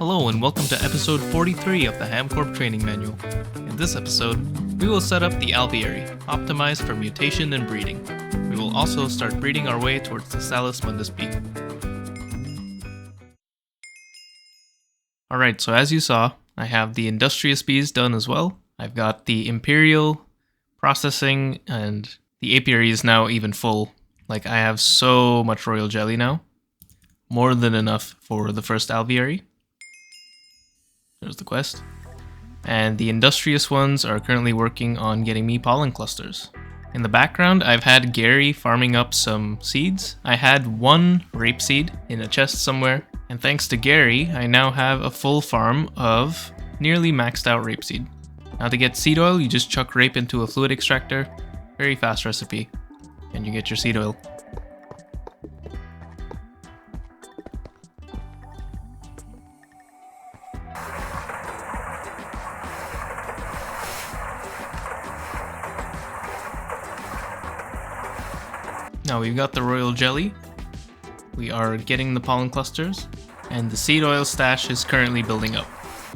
Hello and welcome to episode 43 of the HamCorp training manual. In this episode, we will set up the Alveary, optimized for mutation and breeding. We will also start breeding our way towards the salis mundus bee. Alright, so as you saw, I have the industrious bees done as well. I've got the imperial processing, and the apiary is now even full. Like, I have so much royal jelly now. More than enough for the first alveary. There's the quest. And the industrious ones are currently working on getting me pollen clusters. In the background, I've had Gary farming up some seeds. I had one rapeseed in a chest somewhere, and thanks to Gary, I now have a full farm of nearly maxed out rapeseed. Now to get seed oil, you just chuck rape into a fluid extractor. Very fast recipe, and you get your seed oil. Now we've got the royal jelly, we are getting the pollen clusters, and the seed oil stash is currently building up.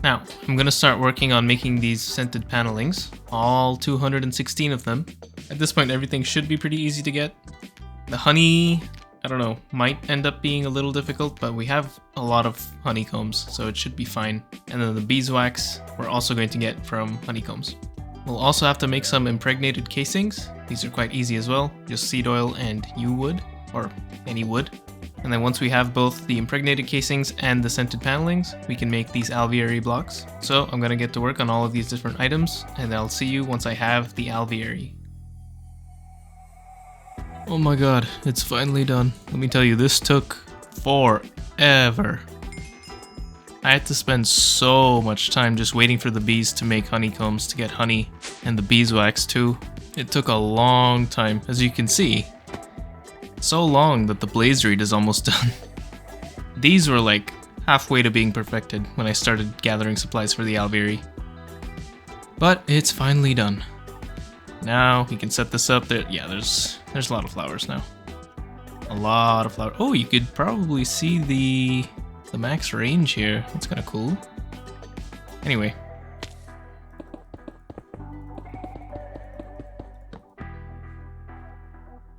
Now, I'm going to start working on making these scented panelings, all 216 of them. At this point, everything should be pretty easy to get. The honey, I don't know, might end up being a little difficult, but we have a lot of honeycombs, so it should be fine. And then the beeswax, we're also going to get from honeycombs. We'll also have to make some impregnated casings. These are quite easy as well, just seed oil and yew wood, or any wood. And then once we have both the impregnated casings and the scented panelings, we can make these alveary blocks. So I'm gonna get to work on all of these different items, and I'll see you once I have the alveary. Oh my god, it's finally done. Let me tell you, this took forever. I had to spend so much time just waiting for the bees to make honeycombs to get honey, and the beeswax too. It took a long time, as you can see. So long that the blaze reed is almost done. These were like halfway to being perfected when I started gathering supplies for the alveary. But it's finally done. Now we can set this up. There's a lot of flowers now. A lot of flowers. Oh, you could probably see the max range here. That's kind of cool. Anyway.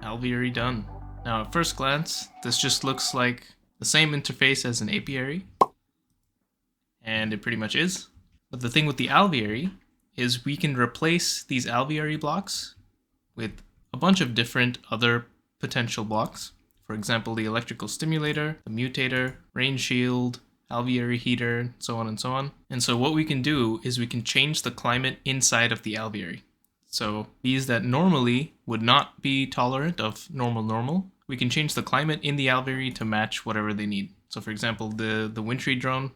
Alveary done. Now at first glance, this just looks like the same interface as an apiary. And it pretty much is. But the thing with the alveary is we can replace these alveary blocks with a bunch of different other potential blocks. For example, the electrical stimulator, the mutator, rain shield, alveary heater, so on and so on. And so what we can do is we can change the climate inside of the alveary. So bees that normally would not be tolerant of normal, we can change the climate in the alveary to match whatever they need. So for example, the wintry drone,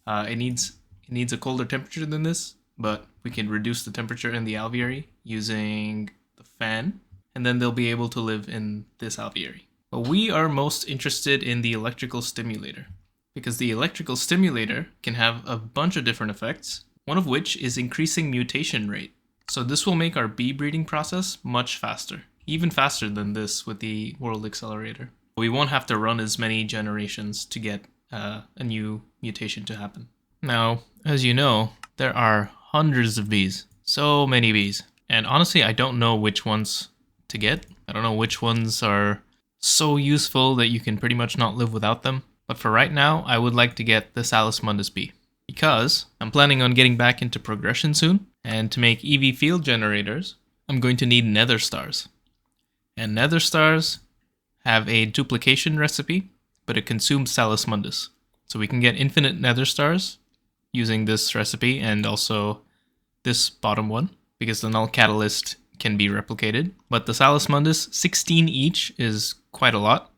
it needs a colder temperature than this, but we can reduce the temperature in the alveary using the fan, and then they'll be able to live in this alveary. But we are most interested in the electrical stimulator, because the electrical stimulator can have a bunch of different effects, one of which is increasing mutation rate. So this will make our bee breeding process much faster, even faster than this with the world accelerator. We won't have to run as many generations to get a new mutation to happen. Now, as you know, there are hundreds of bees, so many bees. And honestly, I don't know which ones to get. I don't know which ones are so useful that you can pretty much not live without them. But for right now, I would like to get the salis mundus bee, because I'm planning on getting back into progression soon, and to make EV field generators, I'm going to need nether stars. And nether stars have a duplication recipe, but it consumes salis mundus. So we can get infinite nether stars using this recipe and also this bottom one, because the null catalyst can be replicated. But the salis mundus, 16 each, is quite a lot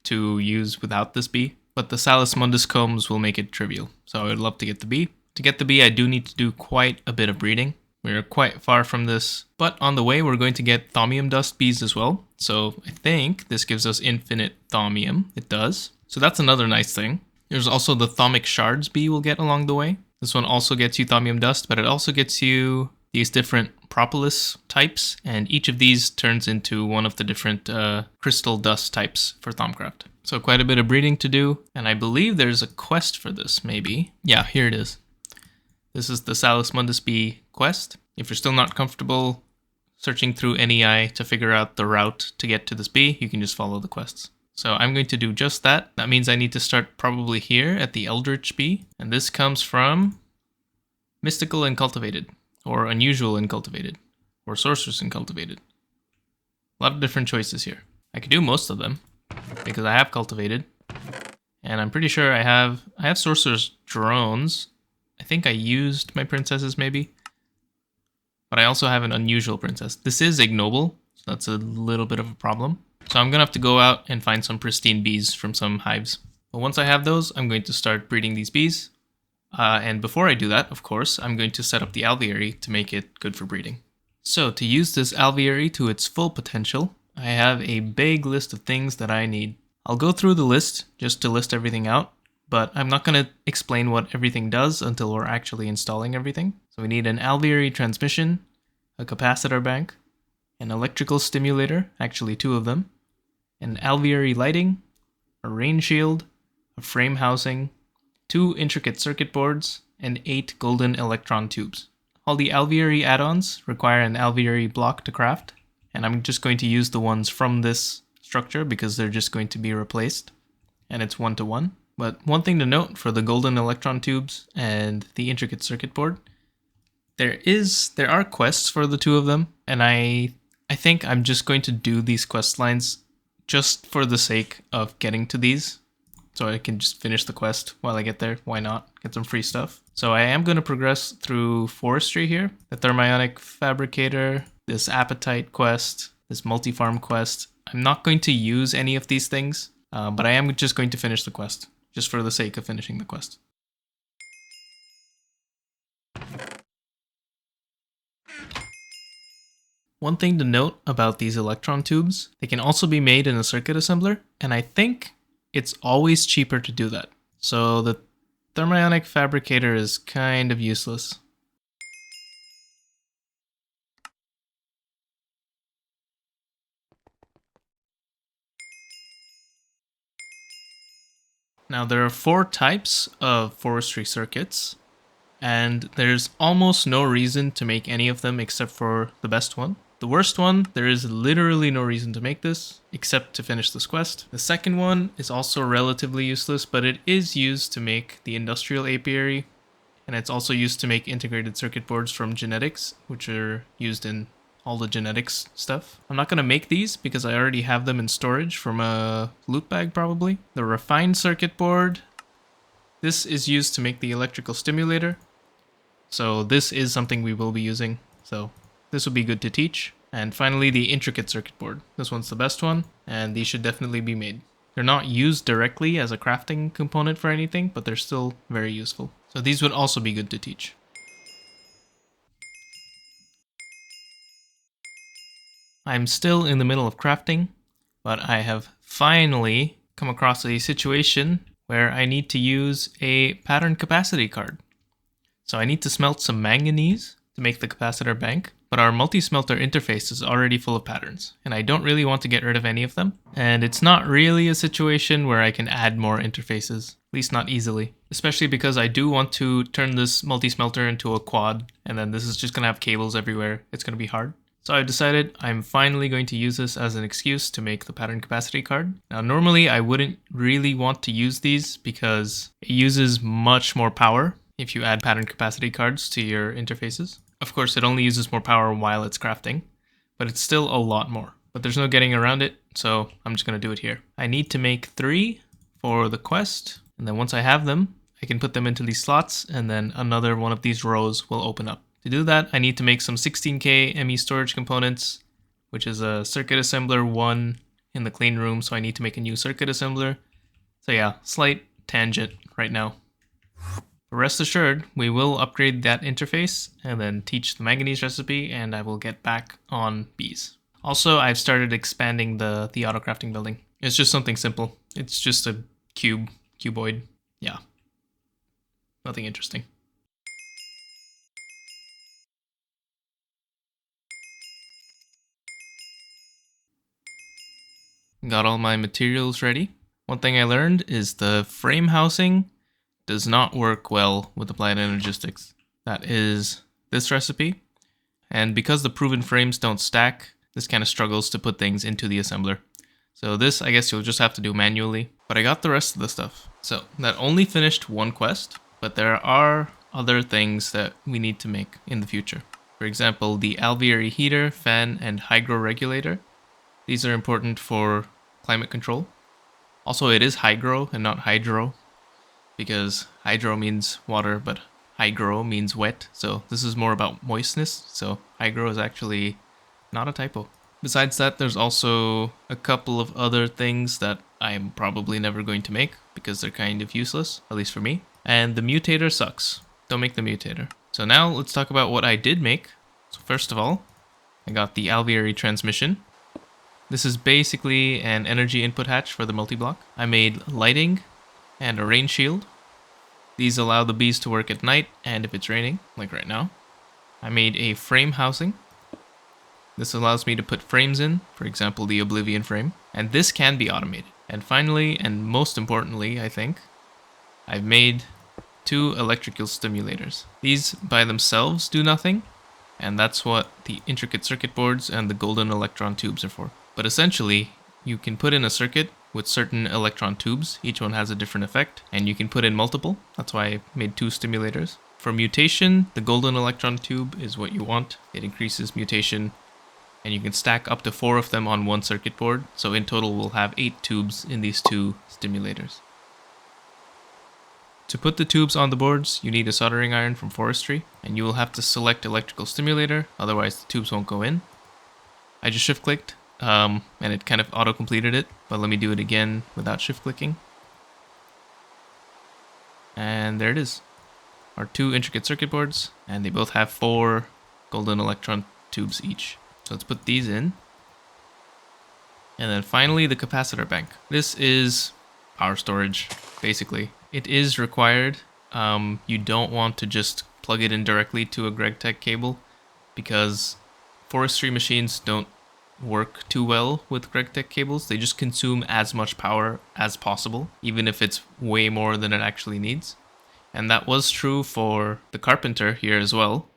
to use without this bee. But the salis mundus combs will make it trivial. So I would love to get the bee. To get the bee, I do need to do quite a bit of breeding. We're quite far from this. But on the way, we're going to get thaumium dust bees as well. So I think this gives us infinite thaumium. It does. So that's another nice thing. There's also the thaumic shards bee we'll get along the way. This one also gets you thaumium dust, but it also gets you these different propolis types, and each of these turns into one of the different crystal dust types for Thaumcraft. So quite a bit of breeding to do, and I believe there's a quest for this, maybe. Yeah, here it is. This is the Salis Mundus Bee quest. If you're still not comfortable searching through NEI to figure out the route to get to this bee, you can just follow the quests. So I'm going to do just that. That means I need to start probably here at the Eldritch Bee, and this comes from Mystical and Cultivated, or Unusual and Cultivated, or Sorceress and Cultivated. A lot of different choices here. I could do most of them, because I have Cultivated, and I'm pretty sure I have Sorcerer's Drones. I think I used my princesses maybe, but I also have an Unusual princess. This is ignoble, so that's a little bit of a problem. So I'm gonna have to go out and find some pristine bees from some hives. But once I have those, I'm going to start breeding these bees. And before I do that, of course, I'm going to set up the Alveary to make it good for breeding. So to use this Alveary to its full potential, I have a big list of things that I need. I'll go through the list just to list everything out, but I'm not going to explain what everything does until we're actually installing everything. So we need an Alveary transmission, a capacitor bank, an electrical stimulator, actually 2 of them, an Alveary lighting, a rain shield, a frame housing, 2 intricate circuit boards, and 8 golden electron tubes. All the Alveary add-ons require an Alveary block to craft, and I'm just going to use the ones from this structure because they're just going to be replaced, and it's 1-to-1. But one thing to note for the golden electron tubes and the intricate circuit board, there are quests for the 2 of them, and I think I'm just going to do these quest lines just for the sake of getting to these. So I can just finish the quest while I get there. Why not? Get some free stuff. So I am going to progress through forestry here. The thermionic fabricator, this appetite quest, this multi-farm quest. I'm not going to use any of these things, but I am just going to finish the quest, just for the sake of finishing the quest. One thing to note about these electron tubes, they can also be made in a circuit assembler, and I think it's always cheaper to do that. So the thermionic fabricator is kind of useless. Now there are 4 types of forestry circuits, and there's almost no reason to make any of them except for the best one. The worst one, there is literally no reason to make this, except to finish this quest. The second one is also relatively useless, but it is used to make the industrial apiary, and it's also used to make integrated circuit boards from genetics, which are used in all the genetics stuff. I'm not going to make these because I already have them in storage from a loot bag probably. The refined circuit board, this is used to make the electrical stimulator. So this is something we will be using, so this will be good to teach. And finally, the intricate circuit board. This one's the best one, and these should definitely be made. They're not used directly as a crafting component for anything, but they're still very useful. So these would also be good to teach. I'm still in the middle of crafting, but I have finally come across a situation where I need to use a pattern capacity card. So I need to smelt some manganese to make the capacitor bank, but our multi-smelter interface is already full of patterns, and I don't really want to get rid of any of them. And it's not really a situation where I can add more interfaces, at least not easily, especially because I do want to turn this multi-smelter into a quad, and then this is just going to have cables everywhere. It's going to be hard. So I decided I'm finally going to use this as an excuse to make the pattern capacity card. Now normally I wouldn't really want to use these because it uses much more power if you add pattern capacity cards to your interfaces. Of course, it only uses more power while it's crafting, but it's still a lot more. But there's no getting around it, so I'm just going to do it here. I need to make 3 for the quest, and then once I have them, I can put them into these slots, and then another one of these rows will open up. To do that, I need to make some 16K ME storage components, which is a circuit assembler 1 in the clean room, so I need to make a new circuit assembler. So yeah, slight tangent right now. But rest assured, we will upgrade that interface and then teach the manganese recipe, and I will get back on bees. Also, I've started expanding the auto crafting building. It's just something simple. It's just a cuboid. Yeah, nothing interesting. Got all my materials ready. One thing I learned is the frame housing does not work well with applied energistics. That is this recipe. And because the proven frames don't stack, this kind of struggles to put things into the assembler. So this, I guess you'll just have to do manually. But I got the rest of the stuff. So that only finished one quest, but there are other things that we need to make in the future. For example, the Alveary heater, fan, and hydro regulator. These are important for climate control. Also, it is hydro and not hydro, because hydro means water, but hygro means wet. So this is more about moistness. So hygro is actually not a typo. Besides that, there's also a couple of other things that I'm probably never going to make because they're kind of useless, at least for me. And the mutator sucks. Don't make the mutator. So now let's talk about what I did make. So first of all, I got the Alveary transmission. This is basically an energy input hatch for the multi-block. I made lighting and a rain shield. These allow the bees to work at night and if it's raining, like right now. I made a frame housing. This allows me to put frames in, for example the Oblivion frame, and this can be automated. And finally, and most importantly, I think, I've made 2 electrical stimulators. These by themselves do nothing, and that's what the intricate circuit boards and the golden electron tubes are for. But essentially, you can put in a circuit with certain electron tubes. Each one has a different effect, and you can put in multiple. That's why I made 2 stimulators. For mutation, the golden electron tube is what you want. It increases mutation, and you can stack up to 4 of them on one circuit board. So in total, we'll have 8 tubes in these 2 stimulators. To put the tubes on the boards, you need a soldering iron from forestry, and you will have to select electrical stimulator, otherwise the tubes won't go in. I just shift clicked, and it kind of auto-completed it, but let me do it again without shift clicking. And there it is. Our 2 intricate circuit boards, and they both have 4 golden electron tubes each. So let's put these in. And then finally the capacitor bank. This is power storage, basically. It is required. You don't want to just plug it in directly to a GregTech cable because forestry machines don't work too well with GregTech cables. They just consume as much power as possible, even if it's way more than it actually needs. And that was true for the carpenter here as well.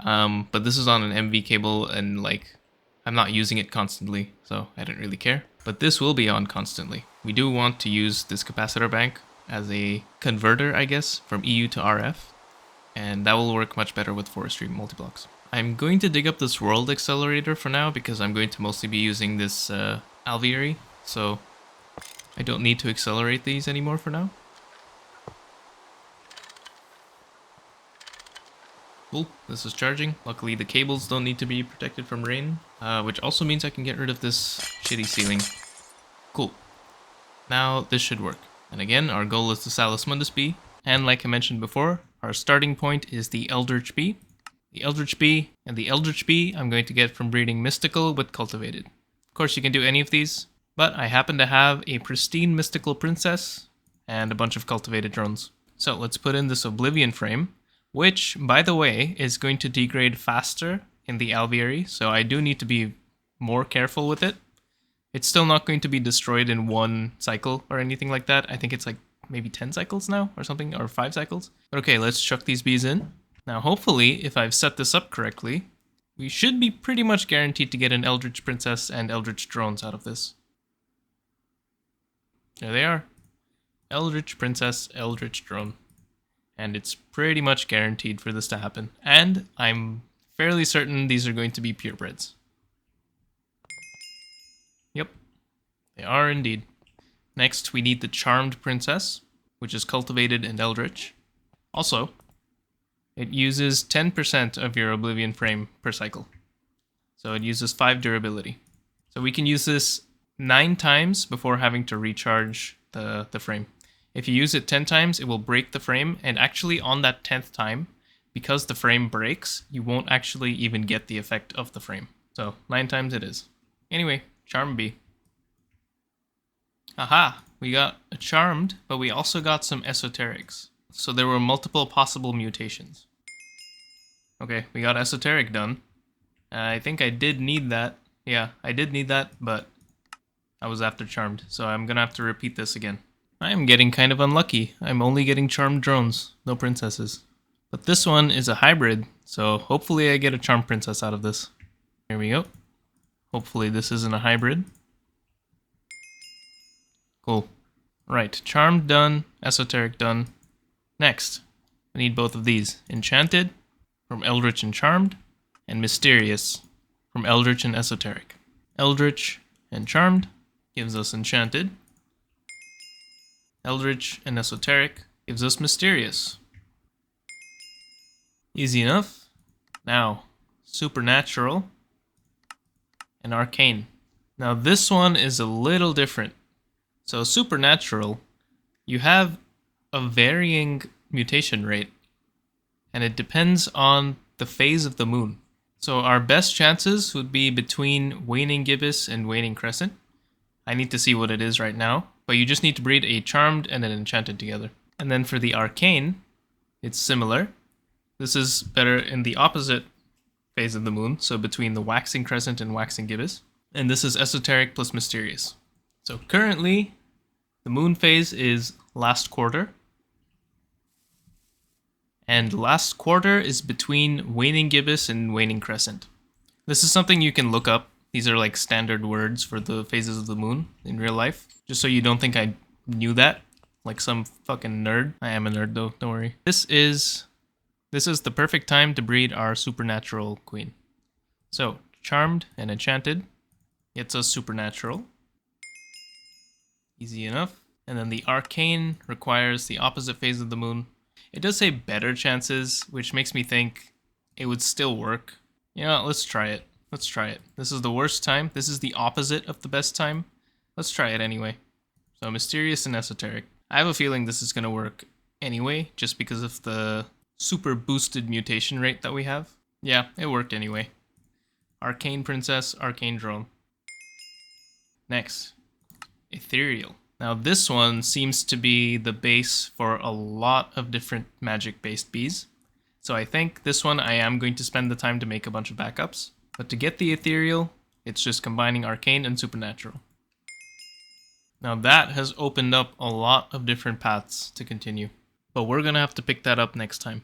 But this is on an MV cable and like I'm not using it constantly, so I didn't really care. But this will be on constantly. We do want to use this capacitor bank as a converter, I guess, from EU to RF, and that will work much better with forestry multiblocks. I'm going to dig up this world accelerator for now because I'm going to mostly be using this Alveary, so I don't need to accelerate these anymore for now. Cool, this is charging. Luckily the cables don't need to be protected from rain, which also means I can get rid of this shitty ceiling. Cool. Now this should work. And again, our goal is the salis mundus bee. And like I mentioned before, our starting point is the eldritch bee. The eldritch bee and the eldritch bee I'm going to get from breeding mystical with cultivated. Of course you can do any of these, but I happen to have a pristine mystical princess and a bunch of cultivated drones. So let's put in this Oblivion frame, which, by the way, is going to degrade faster in the Alveary, so I do need to be more careful with it. It's still not going to be destroyed in 1 cycle or anything like that. I think it's like maybe 10 cycles now or something, or 5 cycles. But okay, let's chuck these bees in. Now hopefully, if I've set this up correctly, we should be pretty much guaranteed to get an Eldritch Princess and Eldritch Drones out of this. There they are. Eldritch Princess, Eldritch Drone. And it's pretty much guaranteed for this to happen. And I'm fairly certain these are going to be purebreds. Yep, they are indeed. Next, we need the Charmed Princess, which is cultivated and eldritch. Also, it uses 10% of your Oblivion frame per cycle. So it uses 5 durability. So we can use this 9 times before having to recharge the frame. If you use it 10 times, it will break the frame, and actually on that 10th time, because the frame breaks, you won't actually even get the effect of the frame. So 9 times it is. Anyway, Charm Bee. Aha! We got a Charmed, but we also got some Esoterics. So there were multiple possible mutations. Okay, we got Esoteric done. I think I did need that. Yeah, I did need that, but I was after charmed, so I'm gonna have to repeat this again. I am getting kind of unlucky. I'm only getting charmed drones, no princesses. But this one is a hybrid, so hopefully I get a charmed princess out of this. Here we go. Hopefully this isn't a hybrid. Cool. Right, charmed done, esoteric done. Next, I need both of these. Enchanted, from Eldritch and Charmed, and Mysterious, from Eldritch and Esoteric. Eldritch and Charmed gives us Enchanted. Eldritch and Esoteric gives us Mysterious. Easy enough. Now, Supernatural and Arcane. Now this one is a little different. So Supernatural, you have a varying mutation rate, and it depends on the phase of the moon. So our best chances would be between waning gibbous and waning crescent. I need to see what it is right now, but you just need to breed a charmed and an enchanted together. And then for the arcane, it's similar. This is better in the opposite phase of the moon, so between the waxing crescent and waxing gibbous. And this is esoteric plus mysterious. So currently, the moon phase is last quarter. And last quarter is between waning gibbous and waning crescent. This is something you can look up. These are like standard words for the phases of the moon in real life. Just so you don't think I knew that, like some fucking nerd. I am a nerd though, don't worry. This is the perfect time to breed our supernatural queen. So, charmed and enchanted gets us supernatural. Easy enough. And then the arcane requires the opposite phase of the moon. It does say better chances, which makes me think it would still work. You know, let's try it. Let's try it. This is the worst time. This is the opposite of the best time. Let's try it anyway. So mysterious and esoteric. I have a feeling this is going to work anyway, just because of the super boosted mutation rate that we have. Yeah, it worked anyway. Arcane princess, arcane drone. Next, ethereal. Now this one seems to be the base for a lot of different magic-based bees. So I think this one I am going to spend the time to make a bunch of backups. But to get the ethereal, it's just combining arcane and supernatural. Now that has opened up a lot of different paths to continue. But we're gonna have to pick that up next time.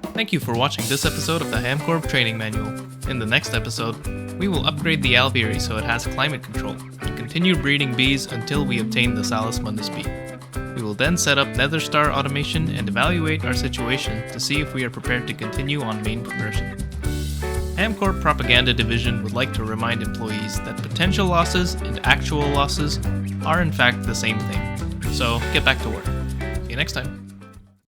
Thank you for watching this episode of the HamCorp Training Manual. In the next episode, we will upgrade the Alveary so it has climate control, and continue breeding bees until we obtain the salis mundus bee. We will then set up Nether Star automation and evaluate our situation to see if we are prepared to continue on main conversion. HamCorp Propaganda Division would like to remind employees that potential losses and actual losses are in fact the same thing. So get back to work. See you next time.